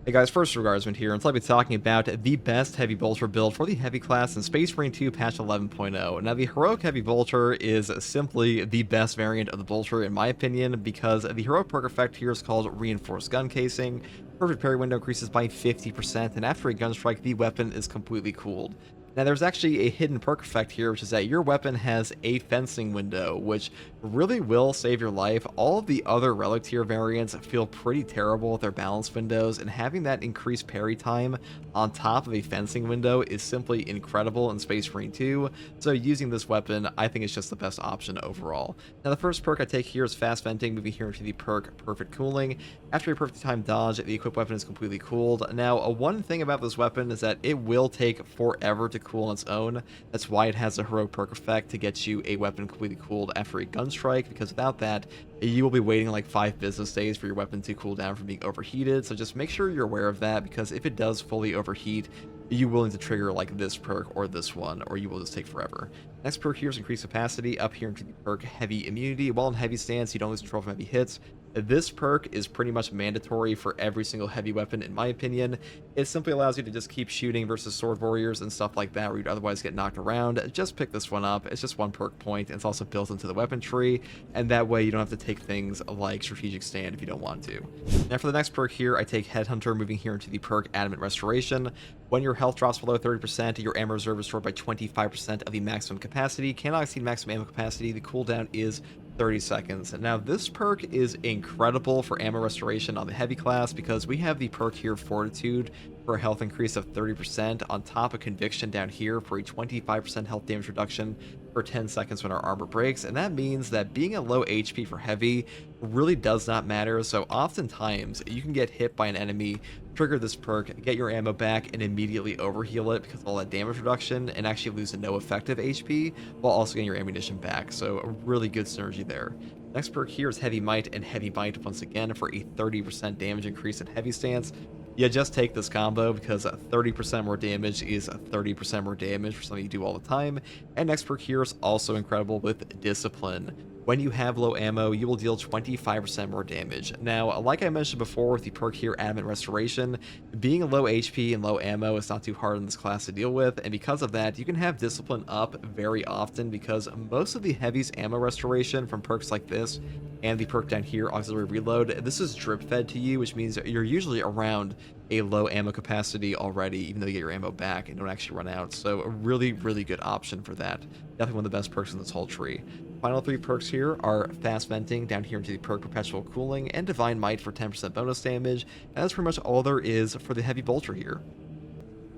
Hey guys, first Regardsman here, and today I'll be talking about the best Heavy Bolter build for the Heavy class in Space Marine 2 patch 11.0. Now, the Heroic Heavy Bolter is simply the best variant of the Bolter in my opinion, because the Heroic perk effect here is called Reinforced Gun Casing. Perfect parry window increases by 50%, and after a gun strike, the weapon is completely cooled. Now, there's actually a hidden perk effect here, which is that your weapon has a fencing window, which really will save your life. All of the other relic tier variants feel pretty terrible with their balance windows, and having that increased parry time on top of a fencing window is simply incredible in Space Marine 2. So using this weapon, I think it's just the best option overall. Now, the first perk I take here is Fast Venting, moving here into the perk Perfect Cooling. After a perfect time dodge, the equipped weapon is completely cooled. Now, one thing about this weapon is that it will take forever to cool on its own. That's why it has a heroic perk effect to get you a weapon completely cooled after a gun strike, because without that, you will be waiting like 5 business days for your weapon to cool down from being overheated. So just make sure you're aware of that, because if it does fully overheat, you will need to trigger like this perk or this one, or you will just take forever. Next perk here is Increased Capacity, up here into the perk Heavy Immunity. While in heavy stance, you don't lose control from heavy hits. This perk is pretty much mandatory for every single heavy weapon, in my opinion. It simply allows you to just keep shooting versus sword warriors and stuff like that, where you'd otherwise get knocked around. Just pick this one up. It's just one perk point, and it's also built into the weapon tree, and that way you don't have to take things like Strategic Stand if you don't want to. Now for the next perk here, I take Headhunter, moving here into the perk Adamant Restoration. When your health drops below 30%, your ammo reserve is stored by 25% of the maximum capacity. Cannot exceed maximum ammo capacity. The cooldown is 30 seconds. Now, this perk is incredible for ammo restoration on the heavy class, because we have the perk here Fortitude for a health increase of 30% on top of Conviction down here for a 25% health damage reduction for 10 seconds when our armor breaks. And that means that being at low HP for heavy really does not matter. So oftentimes you can get hit by an enemy, trigger this perk, get your ammo back, and immediately overheal it because of all that damage reduction, and actually lose to no effective HP while also getting your ammunition back. So a really good synergy there. Next perk here is Heavy Might and Heavy Might once again for a 30% damage increase in heavy stance. Yeah, just take this combo, because 30% more damage is 30% more damage for something you do all the time. And next perk here is also incredible with Discipline. When you have low ammo, you will deal 25% more damage. Now, like I mentioned before with the perk here, Adamant Restoration, being low HP and low ammo is not too hard in this class to deal with, and because of that, you can have Discipline up very often, because most of the heavy's ammo restoration from perks like this and the perk down here, Auxiliary Reload, this is drip fed to you, which means you're usually around a low ammo capacity already, even though you get your ammo back and don't actually run out. So a really, really good option for that. Definitely one of the best perks in this whole tree. Final 3 perks here are Fast Venting down here into the perk Perpetual Cooling, and Divine Might for 10% bonus damage. And that's pretty much all there is for the Heavy Bolter here.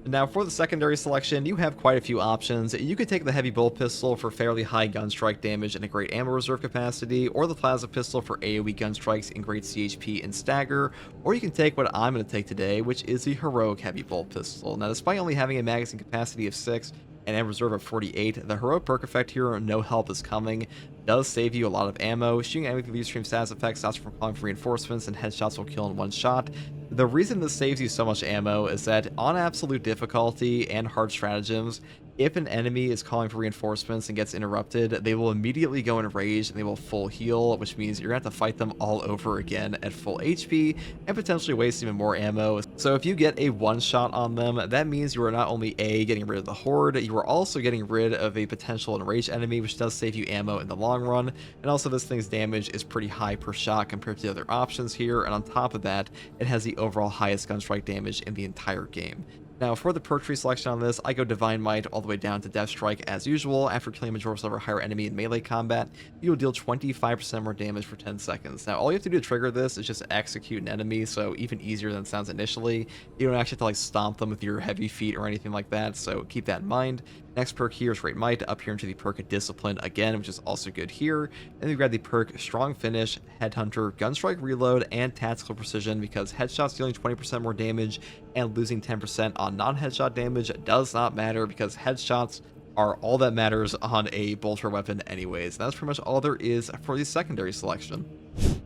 Now, for the secondary selection, you have quite a few options. You could take the Heavy Bolt Pistol for fairly high gun strike damage and a great ammo reserve capacity, or the Plasma Pistol for AoE gun strikes and great CHP and stagger, or you can take what I'm going to take today, which is the Heroic Heavy Bolt Pistol. Now, despite only having a magazine capacity of 6 and ammo reserve of 48, the Heroic perk effect here, No Help is Coming, does save you a lot of ammo. Shooting enemy with extreme status effects stops you from calling for reinforcements, and headshots will kill in one shot. The reason this saves you so much ammo is that on absolute difficulty and hard stratagems, if an enemy is calling for reinforcements and gets interrupted, they will immediately go in rage and they will full heal, which means you're going to have to fight them all over again at full HP and potentially waste even more ammo. So if you get a one-shot on them, that means you are not only A, getting rid of the horde, you are also getting rid of a potential enraged enemy, which does save you ammo in the long run. And also this thing's damage is pretty high per shot compared to the other options here, and on top of that, it has the overall highest gun strike damage in the entire game. Now, for the perk tree selection on this, I go Divine Might all the way down to Death Strike as usual. After killing a majority of a higher enemy in melee combat, you will deal 25% more damage for 10 seconds. Now, all you have to do to trigger this is just execute an enemy, so even easier than it sounds initially. You don't actually have to like stomp them with your heavy feet or anything like that, so keep that in mind. Next perk here is Great Might, up here into the perk Discipline again, which is also good here. Then we grab the perk Strong Finish, Headhunter, Gunstrike Reload, and Tactical Precision, because headshots dealing 20% more damage and losing 10% on non-headshot damage does not matter, because headshots are all that matters on a bolter weapon anyways. That's pretty much all there is for the secondary selection.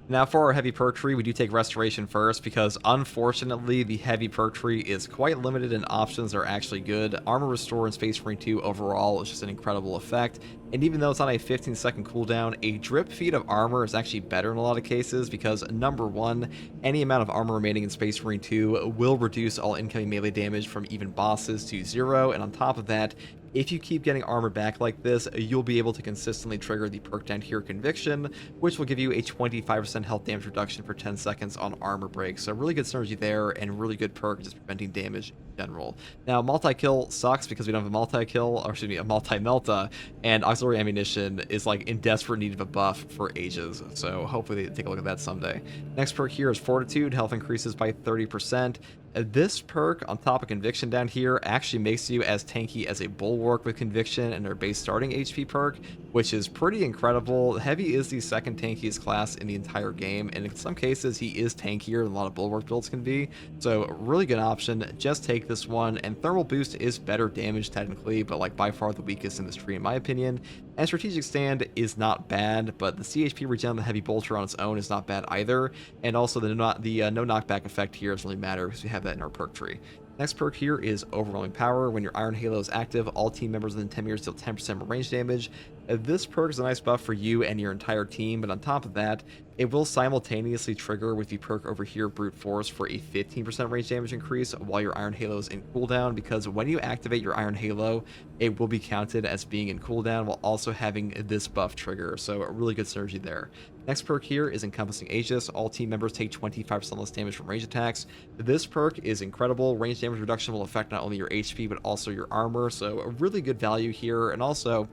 Now for our heavy perk tree, we do take restoration first because unfortunately the heavy perk tree is quite limited in options that are actually good. Armor restore in Space Marine 2 overall is just an incredible effect, and even though it's on a 15-second cooldown, a drip feed of armor is actually better in a lot of cases because number one, any amount of armor remaining in Space Marine 2 will reduce all incoming melee damage from even bosses to 0, and on top of that, if you keep getting armor back like this, you'll be able to consistently trigger the perk down here Conviction, which will give you a 25% health damage reduction for 10 seconds on armor break. So really good synergy there and really good perk just preventing damage in general. Now multi-kill sucks because we don't have a multi-kill, or excuse me, a multi-melta, and auxiliary ammunition is like in desperate need of a buff for ages. So hopefully they take a look at that someday. Next perk here is Fortitude. Health increases by 30%. This perk on top of Conviction down here actually makes you as tanky as a Bulwark with Conviction and their base starting HP perk, which is pretty incredible. Heavy is the second tankiest class in the entire game, and in some cases he is tankier than a lot of Bulwark builds can be, so really good option. Just take this one, and Thermal Boost is better damage technically, but like by far the weakest in this tree in my opinion. And Strategic Stand is not bad, but the CHP regen on the Heavy Bolter on its own is not bad either, and also the no knockback effect here doesn't really matter because we have that in our perk tree. Next perk here is Overwhelming Power. When your Iron Halo is active, all team members within 10 meters deal 10% more range damage. This perk is a nice buff for you and your entire team, but on top of that, it will simultaneously trigger with the perk over here, Brute Force, for a 15% range damage increase while your Iron Halo is in cooldown, because when you activate your Iron Halo, it will be counted as being in cooldown while also having this buff trigger, so a really good synergy there. Next perk here is Encompassing Aegis. All team members take 25% less damage from range attacks. This perk is incredible. Range damage reduction will affect not only your HP but also your armor, so a really good value here. And also,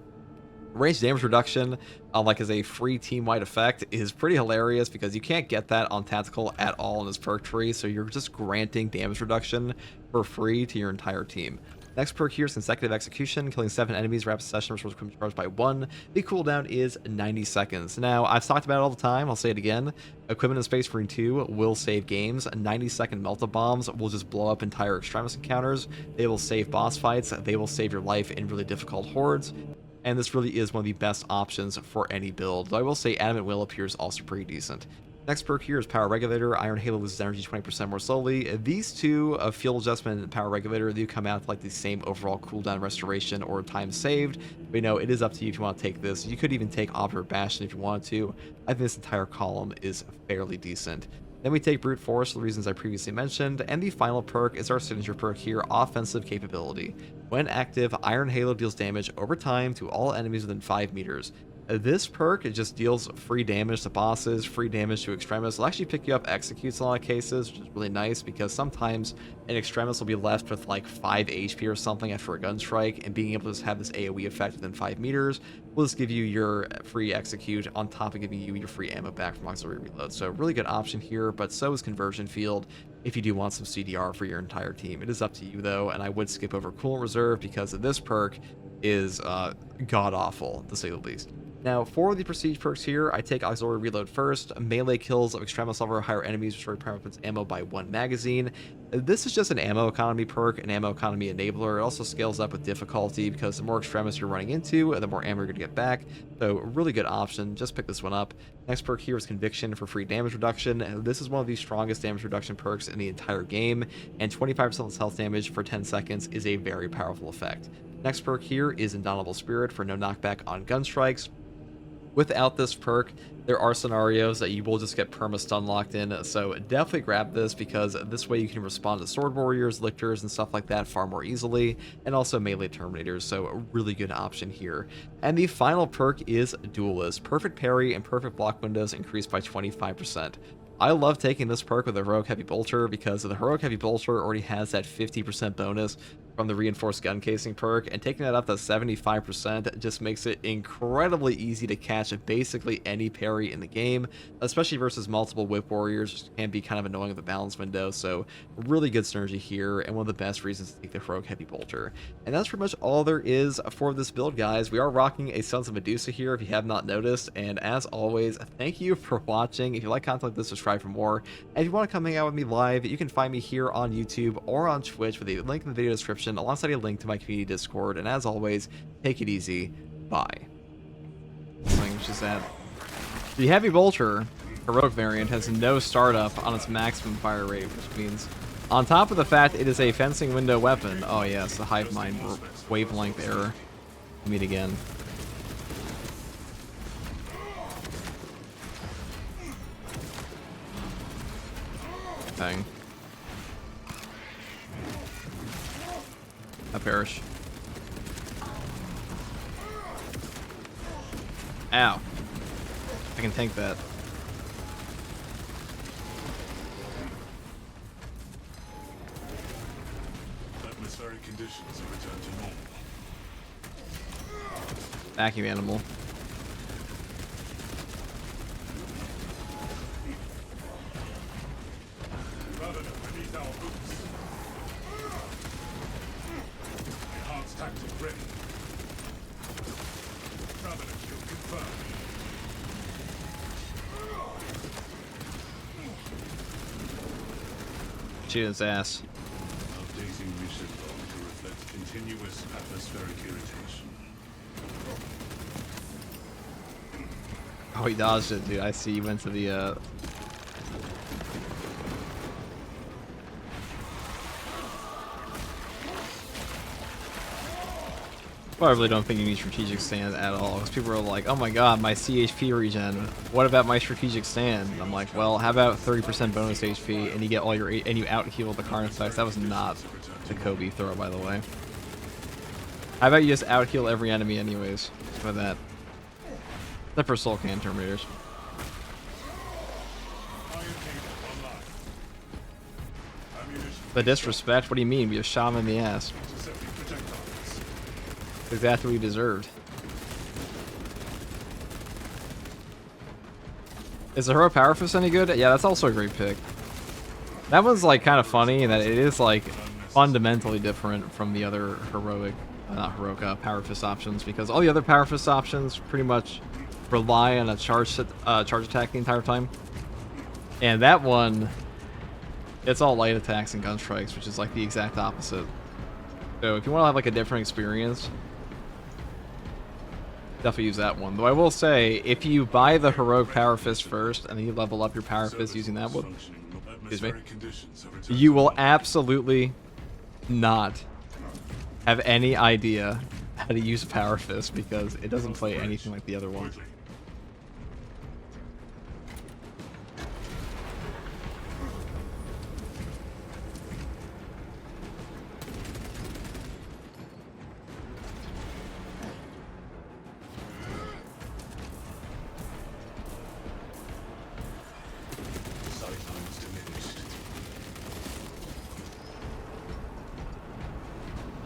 range damage reduction, like as a free team-wide effect, is pretty hilarious because you can't get that on tactical at all in this perk tree, so you're just granting damage reduction for free to your entire team. Next perk here is Consecutive Execution. Killing 7 enemies rapid session restores equipment charge by 1. The cooldown is 90 seconds. Now, I've talked about it all the time. I'll say it again. Equipment in Space Marine 2 will save games. 90-second Melta Bombs will just blow up entire Extremis encounters. They will save boss fights. They will save your life in really difficult hordes. And this really is one of the best options for any build. Though I will say Adamant Will appears also pretty decent. Next perk here is Power Regulator. Iron Halo loses energy 20% more slowly. These two, Field Adjustment and Power Regulator, do come out to like the same overall cooldown restoration or time saved. But you know, it is up to you if you want to take this. You could even take Obdurate Bastion if you wanted to. I think this entire column is fairly decent. Then we take Brute Force for the reasons I previously mentioned, and the final perk is our signature perk here, Offensive Capability. When active, Iron Halo deals damage over time to all enemies within 5 meters. This perk, it just deals free damage to bosses, free damage to Extremis. It'll actually pick you up executes in a lot of cases, which is really nice because sometimes an Extremis will be left with like 5 HP or something after a gun strike, and being able to just have this AoE effect within 5 meters will just give you your free execute on top of giving you your free ammo back from auxiliary reload. So really good option here, but so is Conversion Field if you do want some CDR for your entire team. It is up to you though, and I would skip over Coolant Reserve because this perk is god-awful, to say the least. Now, for the prestige perks here, I take Auxiliary Reload first. Melee kills of Extremis level or higher enemies restore primary weapons ammo by 1 magazine. This is just an ammo economy perk, an ammo economy enabler. It also scales up with difficulty because the more Extremis you're running into, the more ammo you're going to get back. So, really good option. Just pick this one up. Next perk here is Conviction for free damage reduction. This is one of the strongest damage reduction perks in the entire game, and 25% less health damage for 10 seconds is a very powerful effect. Next perk here is Indomitable Spirit for no knockback on gun strikes. Without this perk, there are scenarios that you will just get perma-stun locked in, so definitely grab this because this way you can respond to Sword Warriors, Lictors, and stuff like that far more easily, and also melee Terminators, so a really good option here. And the final perk is Duelist. Perfect parry and perfect block windows increased by 25%. I love taking this perk with a Heroic Heavy Bolter because the Heroic Heavy Bolter already has that 50% bonus from the Reinforced Gun Casing perk, and taking that up to 75% just makes it incredibly easy to catch basically any parry in the game, especially versus multiple Whip Warriors, which can be kind of annoying with the balance window, so really good synergy here, and one of the best reasons to take the Heroic Heavy Bolter. And that's pretty much all there is for this build, guys. We are rocking a Sons of Medusa here, if you have not noticed, and as always, thank you for watching. If you like content like this, subscribe for more, and if you want to come hang out with me live, you can find me here on YouTube or on Twitch with a link in the video description, alongside a link to my community Discord. And as always, take it easy. Bye. Which is that the Heavy Bolter heroic variant has no startup on its maximum fire rate, which means, on top of the fact it is a fencing window weapon. Oh yes, the hive mind wavelength error. Meet again. Thing. I perish. Ow. I can tank that. Atmospheric conditions have returned to normal. Vacuum animal. Enhanced tactic ready. Traveler kill confirmed. Shoot his ass. Updating mission log to reflect continuous atmospheric irritation. Oh, he dodged it, dude. I see. He went to the, Well, I really don't think you need strategic stand at all, because people are like, oh my god, my CHP regen. What about my strategic stand? And I'm like, well, how about 30% bonus HP, and you get all your, and you out-heal the Karn effects? That was not the Kobe throw, by the way. How about you just out-heal every enemy anyways? How about that? Except for Soul Can Terminators. The disrespect? What do you mean? We just shot him in the ass. Exactly what he deserved. Is the Hero Power Fist any good? Yeah, that's also a great pick. That one's like kind of funny in that it is like fundamentally different from the other heroic, Power Fist options, because all the other Power Fist options pretty much rely on a charge attack the entire time. And that one, it's all light attacks and gun strikes, which is like the exact opposite. So if you want to have like a different experience, definitely use that one. Though I will say, if you buy the heroic Power Fist first and then you level up your Power Fist using that one, excuse me, you will absolutely not have any idea how to use a Power Fist because it doesn't play anything like the other one.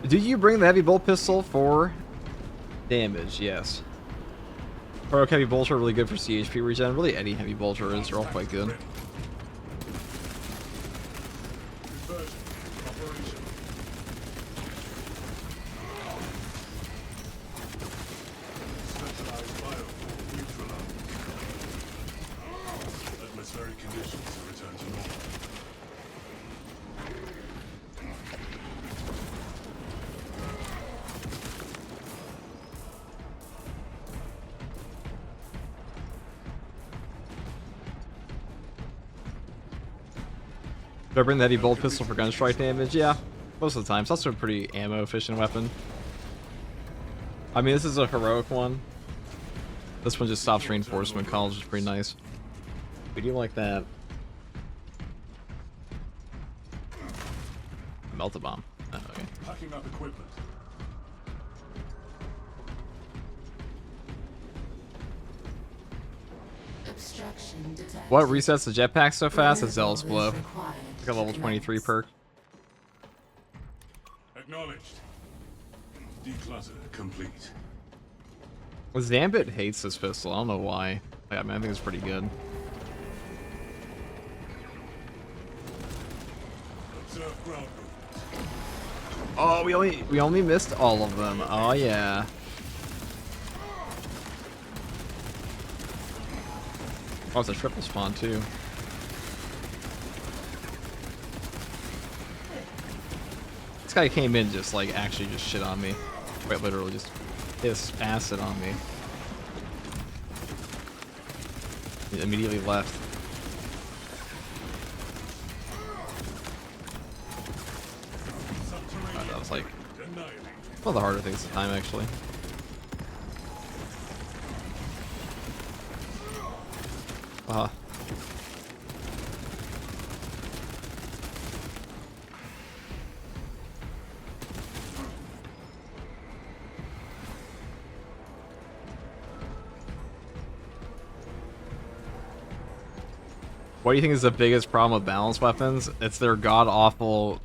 Do you bring the heavy bolt pistol for damage? Yes. Heroic heavy bolts are really good for CHP regen. Really, any heavy bolter is. They're all quite good. Atmospheric conditions have returned to normal. Do I bring the heavy bolt pistol for gun strike damage? Yeah, most of the time. It's also a pretty ammo efficient weapon. I mean, this is a heroic one. This one just stops reinforcement calls, which is pretty nice. We do like that. Melt a bomb. Oh, okay. Packing up equipment. What resets the jetpack so fast? It's Zealous Blow. Like a level 23 perk. Acknowledged. Declutter complete. Zambit hates this pistol. I don't know why. I mean, I think it's pretty good. Observe ground movement. Oh, we only missed all of them. Oh yeah. Oh, it's a triple spawn too. This guy came in just like actually just shit on me. Quite literally just piss acid on me. He immediately left. is like one of the harder things to time, actually. What do you think is the biggest problem with balanced weapons? It's their god-awful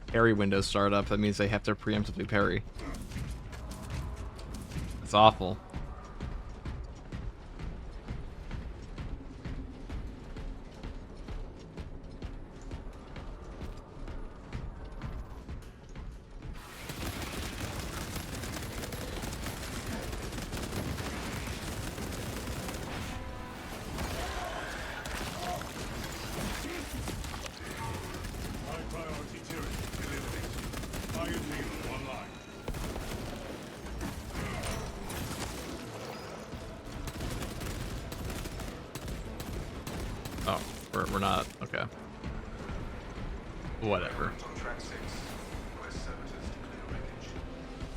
parry window startup. That means they have to preemptively parry. It's awful. Oh, we're not. Okay. Whatever.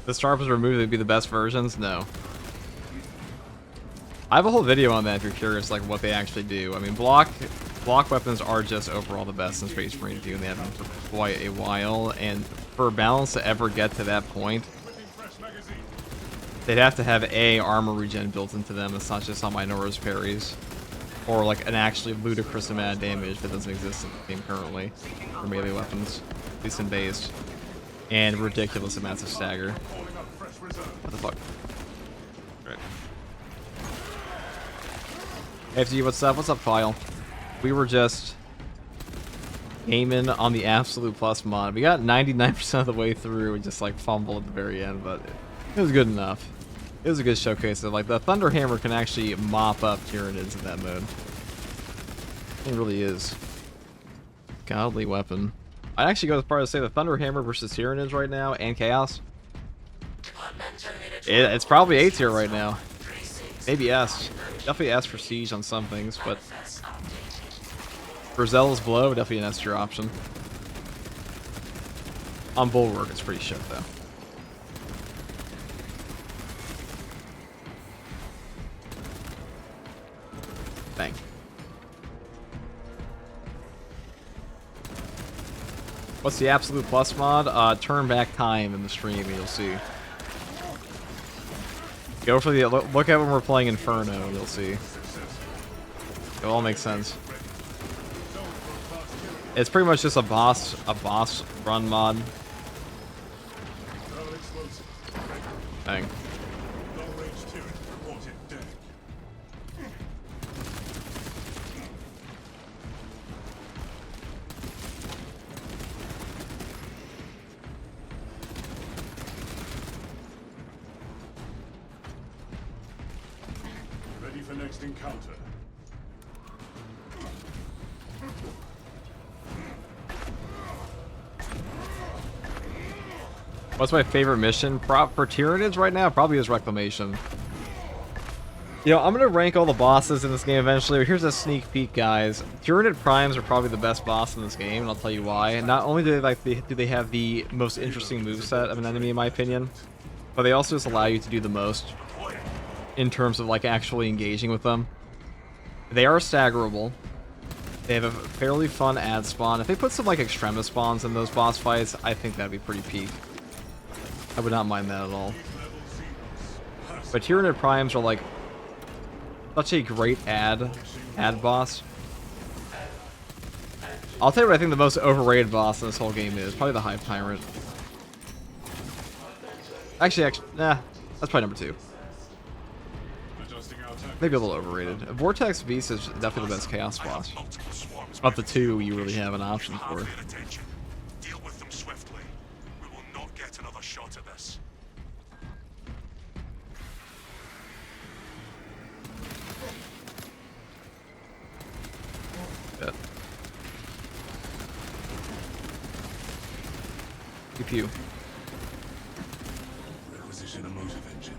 The Starp was removed, they'd be the best versions? No. I have a whole video on that if you're curious, like what they actually do. I mean, block weapons are just overall the best in Space Marine 2, and they have been for quite a while. And for balance to ever get to that point, they'd have to have armor regen built into them. It's not just on Minora's parries, or like an actually ludicrous amount of damage that doesn't exist in the game currently for melee weapons, at least in base, and ridiculous amounts of stagger. What the fuck? Right. FG, what's up? What's up, File? We were just aiming on the Absolute Plus mod. We got 99% of the way through and just like fumbled at the very end, but it was good enough. It was a good showcase of like the Thunder Hammer can actually mop up Tyranids in that mode. It really is. Godly weapon. I'd actually go as far as to say the Thunder Hammer versus Tyranids right now and Chaos. It's probably A tier right now. Maybe S. Definitely S for Siege on some things, but for Zealous Blow, definitely an S tier option. On Bulwark, it's pretty shit though. Bang. What's the Absolute Plus mod? Turn back time in the stream and you'll see. Go for the look at when we're playing Inferno and you'll see. It all makes sense. It's pretty much just a boss run mod. Bang. Ready for next encounter. What's my favorite mission? For Tyranids right now, probably is Reclamation. You know, I'm gonna rank all the bosses in this game eventually, but here's a sneak peek, guys. Tyranid Primes are probably the best boss in this game, and I'll tell you why. Not only do they have the most interesting moveset of an enemy, in my opinion, but they also just allow you to do the most in terms of like actually engaging with them. They are staggerable. They have a fairly fun ad spawn. If they put some like Extremis spawns in those boss fights, I think that'd be pretty peak. I would not mind that at all. But Tyranid Primes are like such a great ad boss. I'll tell you what I think the most overrated boss in this whole game is. Probably the Hive Tyrant. Actually, nah, that's probably number 2. Maybe a little overrated. Vortex Beast is definitely the best Chaos boss. Of the 2 you really have an option for. Deal with them swiftly. We will not get another shot at this. Yeah. Pew pew. Requisition a motive engine.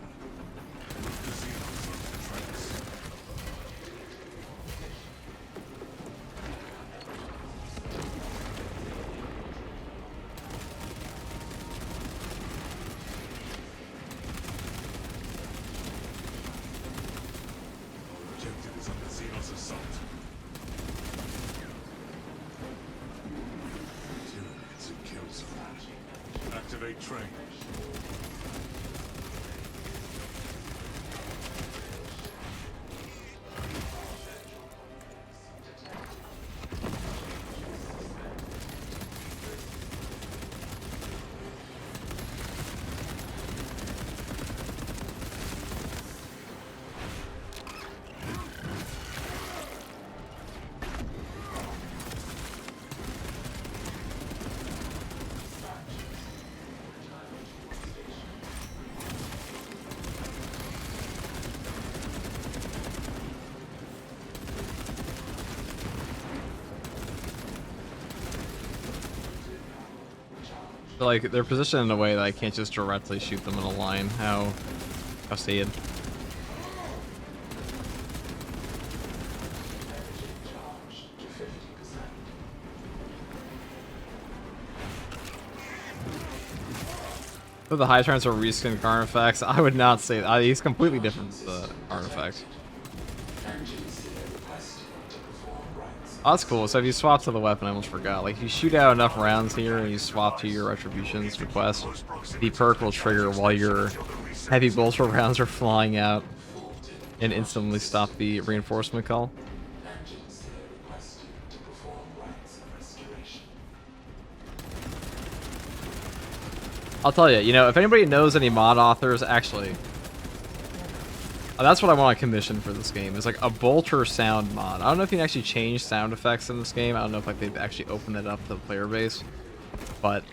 Activate train. So, like, they're positioned in a way that I can't just directly shoot them in a line. How sad. So the high turns are reskinned artifacts. I would not say that. He's completely different from the artifact. Oh, that's cool. So if you swap to the weapon, I almost forgot. Like, if you shoot out enough rounds here and you swap to your Retribution's request, the perk will trigger while your heavy bolter rounds are flying out and instantly stop the reinforcement call. I'll tell you, you know, if anybody knows any mod authors, actually, that's what I want to commission for this game, is like a bolter sound mod. I don't know if you can actually change sound effects in this game. I don't know if like they've actually opened it up to the player base, but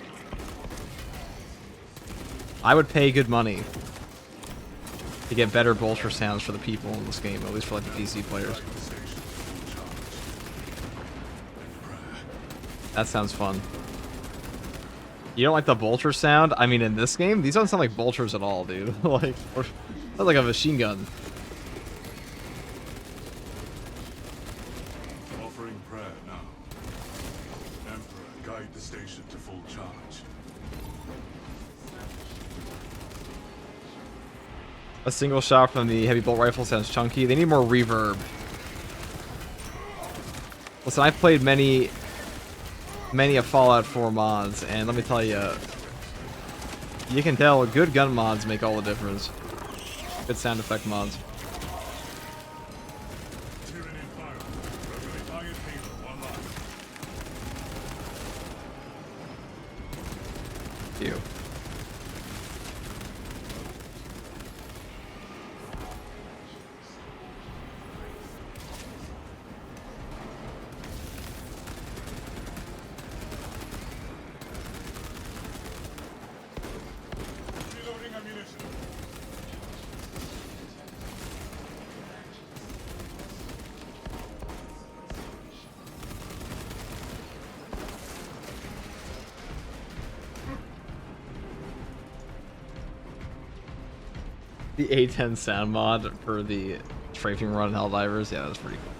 I would pay good money to get better bolter sounds for the people in this game, at least for like the PC players. That sounds fun. You don't like the bolter sound? I mean, in this game, these don't sound like bolters at all, dude. Like, that's like a machine gun. Offering prayer now. Emperor, guide the station to full charge. A single shot from the heavy bolt rifle sounds chunky. They need more reverb. Listen, I've played many of Fallout 4 mods, and let me tell you, you can tell good gun mods make all the difference. Good sound effect mods. You. The A10 sound mod for the strafing run in Helldivers, yeah, that's pretty cool.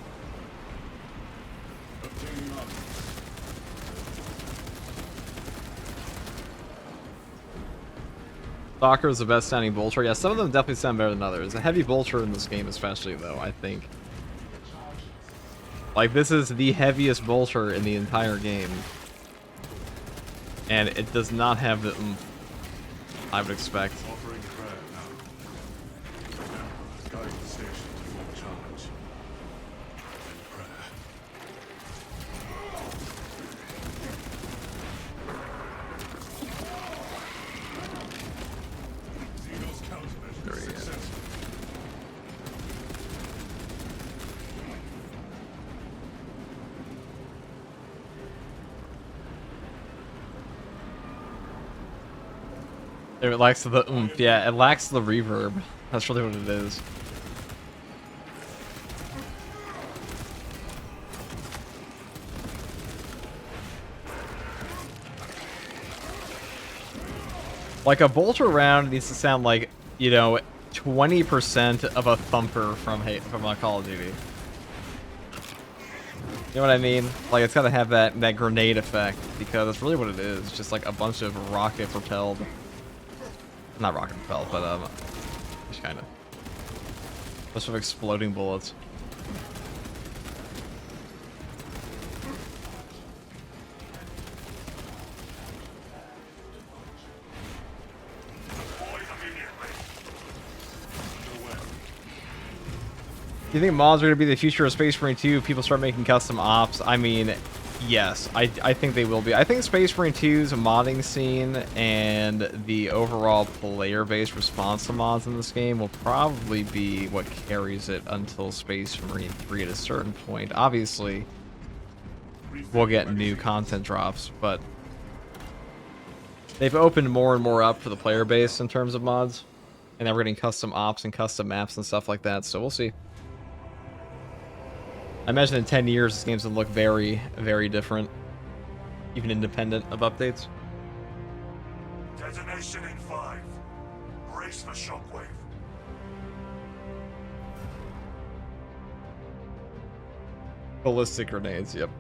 Stalker is the best sounding bolter. Yeah, some of them definitely sound better than others. A heavy bolter in this game especially, though, I think. Like, this is the heaviest bolter in the entire game. And it does not have the oomph I would expect. It lacks the oomph, yeah, it lacks the reverb. That's really what it is. Like, a bolter round needs to sound like, you know, 20% of a thumper from Call of Duty. You know what I mean? Like, it's gotta have that grenade effect, because that's really what it is. It's just like a bunch of rocket-propelled... Not rocket-propelled, but, just kinda. A bunch of exploding bullets. you think mods are going to be the future of Space Marine 2? People start making custom ops. I mean, yes, I think they will be. I think Space Marine 2's modding scene and the overall player-based response to mods in this game will probably be what carries it until Space Marine 3 at a certain point. Obviously, we'll get new content drops, but they've opened more and more up for the player base in terms of mods. And now we're getting custom ops and custom maps and stuff like that, so we'll see. I imagine in 10 years, this game's going to look very, very different. Even independent of updates. Detonation in 5. Brace for shockwave. Ballistic grenades, yep.